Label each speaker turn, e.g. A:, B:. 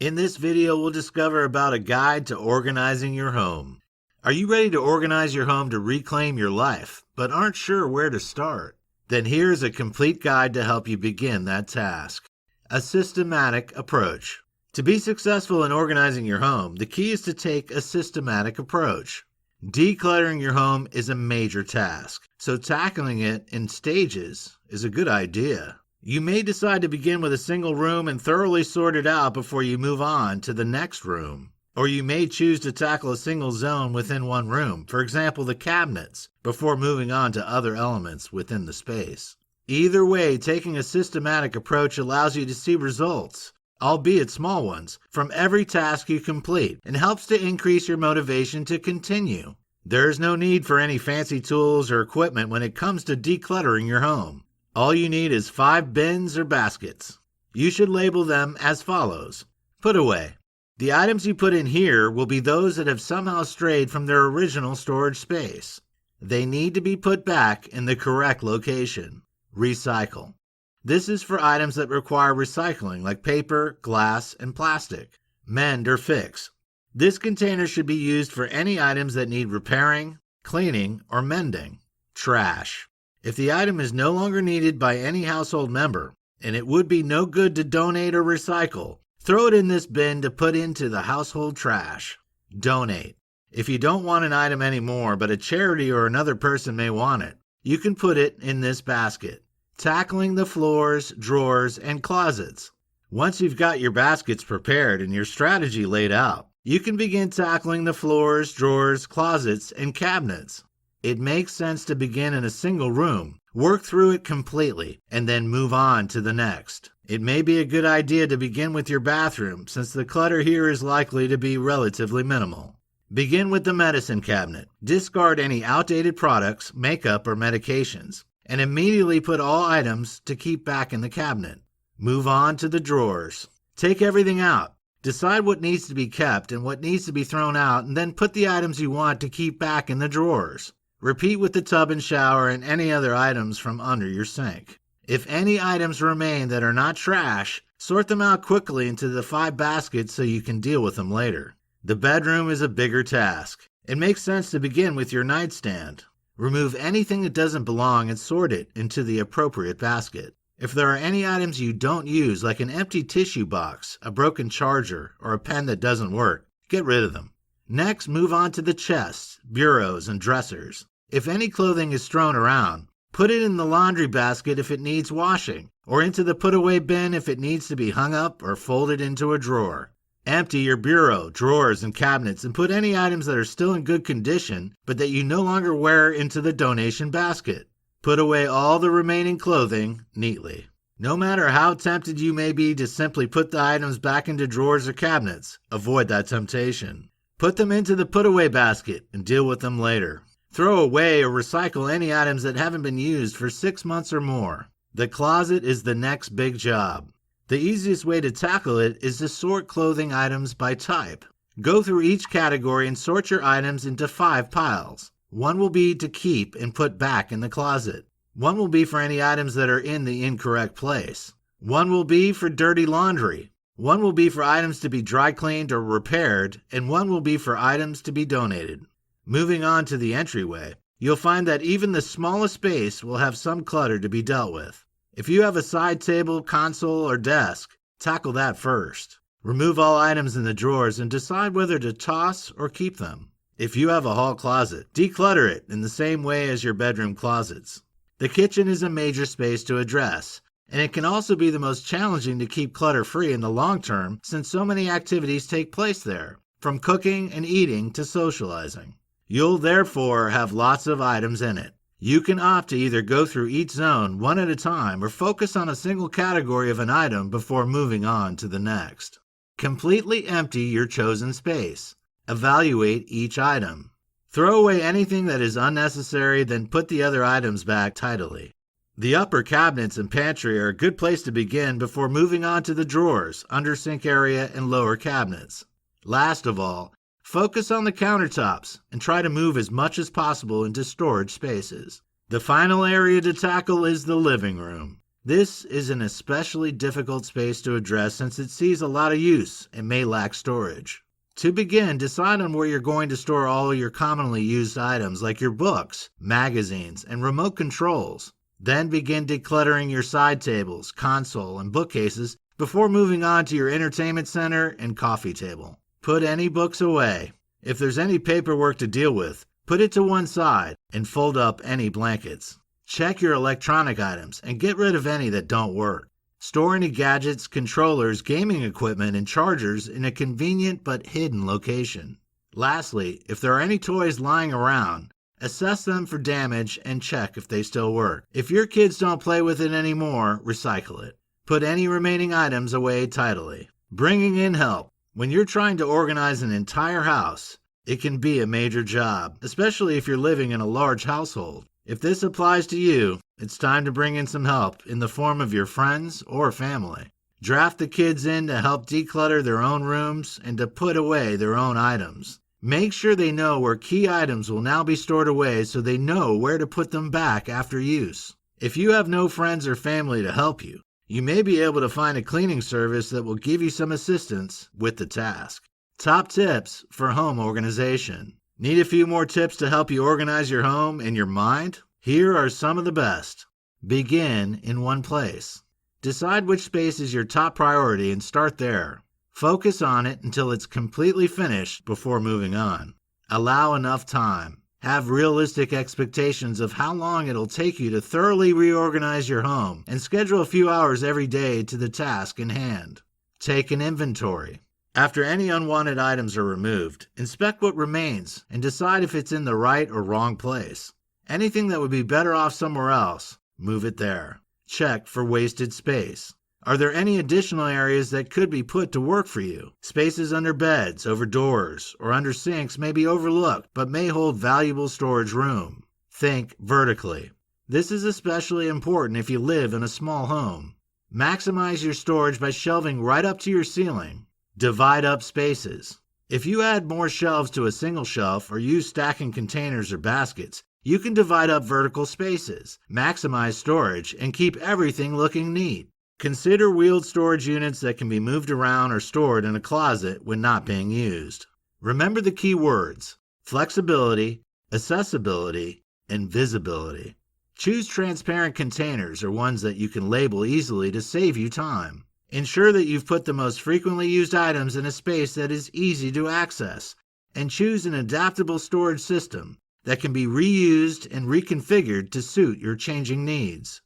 A: In this video, we'll discover about a guide to organizing your home. Are you ready to organize your home to reclaim your life, but aren't sure where to start? Then here's a complete guide to help you begin that task. A systematic approach. To be successful in organizing your home, the key is to take a systematic approach. Decluttering your home is a major task, so tackling it in stages is a good idea. You may decide to begin with a single room and thoroughly sort it out before you move on to the next room. Or you may choose to tackle a single zone within one room, for example the cabinets, before moving on to other elements within the space. Either way, taking a systematic approach allows you to see results, albeit small ones, from every task you complete and helps to increase your motivation to continue. There is no need for any fancy tools or equipment when it comes to decluttering your home. All you need is 5 bins or baskets. You should label them as follows. Put away. The items you put in here will be those that have somehow strayed from their original storage space. They need to be put back in the correct location. Recycle. This is for items that require recycling like paper, glass, and plastic. Mend or fix. This container should be used for any items that need repairing, cleaning, or mending. Trash. If the item is no longer needed by any household member, and it would be no good to donate or recycle, throw it in this bin to put into the household trash. Donate. If you don't want an item anymore, but a charity or another person may want it, you can put it in this basket. Tackling the floors, drawers, and closets. Once you've got your baskets prepared and your strategy laid out, you can begin tackling the floors, drawers, closets, and cabinets. It makes sense to begin in a single room, work through it completely, and then move on to the next. It may be a good idea to begin with your bathroom, since the clutter here is likely to be relatively minimal. Begin with the medicine cabinet. Discard any outdated products, makeup, or medications, and immediately put all items to keep back in the cabinet. Move on to the drawers. Take everything out. Decide what needs to be kept and what needs to be thrown out, and then put the items you want to keep back in the drawers. Repeat with the tub and shower and any other items from under your sink. If any items remain that are not trash, sort them out quickly into the 5 baskets so you can deal with them later. The bedroom is a bigger task. It makes sense to begin with your nightstand. Remove anything that doesn't belong and sort it into the appropriate basket. If there are any items you don't use, like an empty tissue box, a broken charger, or a pen that doesn't work, get rid of them. Next, move on to the chests, bureaus, and dressers. If any clothing is strewn around, put it in the laundry basket if it needs washing, or into the put-away bin if it needs to be hung up or folded into a drawer. Empty your bureau, drawers, and cabinets and put any items that are still in good condition but that you no longer wear into the donation basket. Put away all the remaining clothing neatly. No matter how tempted you may be to simply put the items back into drawers or cabinets, avoid that temptation. Put them into the put-away basket and deal with them later. Throw away or recycle any items that haven't been used for 6 months or more. The closet is the next big job. The easiest way to tackle it is to sort clothing items by type. Go through each category and sort your items into 5 piles. One will be to keep and put back in the closet. One will be for any items that are in the incorrect place. One will be for dirty laundry. One will be for items to be dry cleaned or repaired, and one will be for items to be donated. Moving on to the entryway, you'll find that even the smallest space will have some clutter to be dealt with. If you have a side table, console, or desk, tackle that first. Remove all items in the drawers and decide whether to toss or keep them. If you have a hall closet, declutter it in the same way as your bedroom closets. The kitchen is a major space to address, and it can also be the most challenging to keep clutter-free in the long term since so many activities take place there, from cooking and eating to socializing. You'll therefore have lots of items in it. You can opt to either go through each zone one at a time or focus on a single category of an item before moving on to the next. Completely empty your chosen space. Evaluate each item. Throw away anything that is unnecessary, then put the other items back tidily. The upper cabinets and pantry are a good place to begin before moving on to the drawers, under sink area, and lower cabinets. Last of all, focus on the countertops and try to move as much as possible into storage spaces. The final area to tackle is the living room. This is an especially difficult space to address since it sees a lot of use and may lack storage. To begin, decide on where you're going to store all your commonly used items like your books, magazines, and remote controls. Then begin decluttering your side tables, console, and bookcases before moving on to your entertainment center and coffee table. Put any books away. If there's any paperwork to deal with, put it to one side and fold up any blankets. Check your electronic items and get rid of any that don't work. Store any gadgets, controllers, gaming equipment, and chargers in a convenient but hidden location. Lastly, if there are any toys lying around, assess them for damage and check if they still work. If your kids don't play with it anymore, recycle it. Put any remaining items away tidily. Bringing in help. When you're trying to organize an entire house, it can be a major job, especially if you're living in a large household. If this applies to you, it's time to bring in some help in the form of your friends or family. Draft the kids in to help declutter their own rooms and to put away their own items. Make sure they know where key items will now be stored away so they know where to put them back after use. If you have no friends or family to help you, you may be able to find a cleaning service that will give you some assistance with the task. Top tips for home organization. Need a few more tips to help you organize your home and your mind? Here are some of the best. Begin in one place. Decide which space is your top priority and start there. Focus on it until it's completely finished before moving on. Allow enough time. Have realistic expectations of how long it'll take you to thoroughly reorganize your home and schedule a few hours every day to the task in hand. Take an inventory. After any unwanted items are removed, inspect what remains and decide if it's in the right or wrong place. Anything that would be better off somewhere else, move it there. Check for wasted space. Are there any additional areas that could be put to work for you? Spaces under beds, over doors, or under sinks may be overlooked but may hold valuable storage room. Think vertically. This is especially important if you live in a small home. Maximize your storage by shelving right up to your ceiling. Divide up spaces. If you add more shelves to a single shelf or use stacking containers or baskets, you can divide up vertical spaces, maximize storage, and keep everything looking neat. Consider wheeled storage units that can be moved around or stored in a closet when not being used. Remember the key words: flexibility, accessibility, and visibility. Choose transparent containers or ones that you can label easily to save you time. Ensure that you've put the most frequently used items in a space that is easy to access, and choose an adaptable storage system that can be reused and reconfigured to suit your changing needs.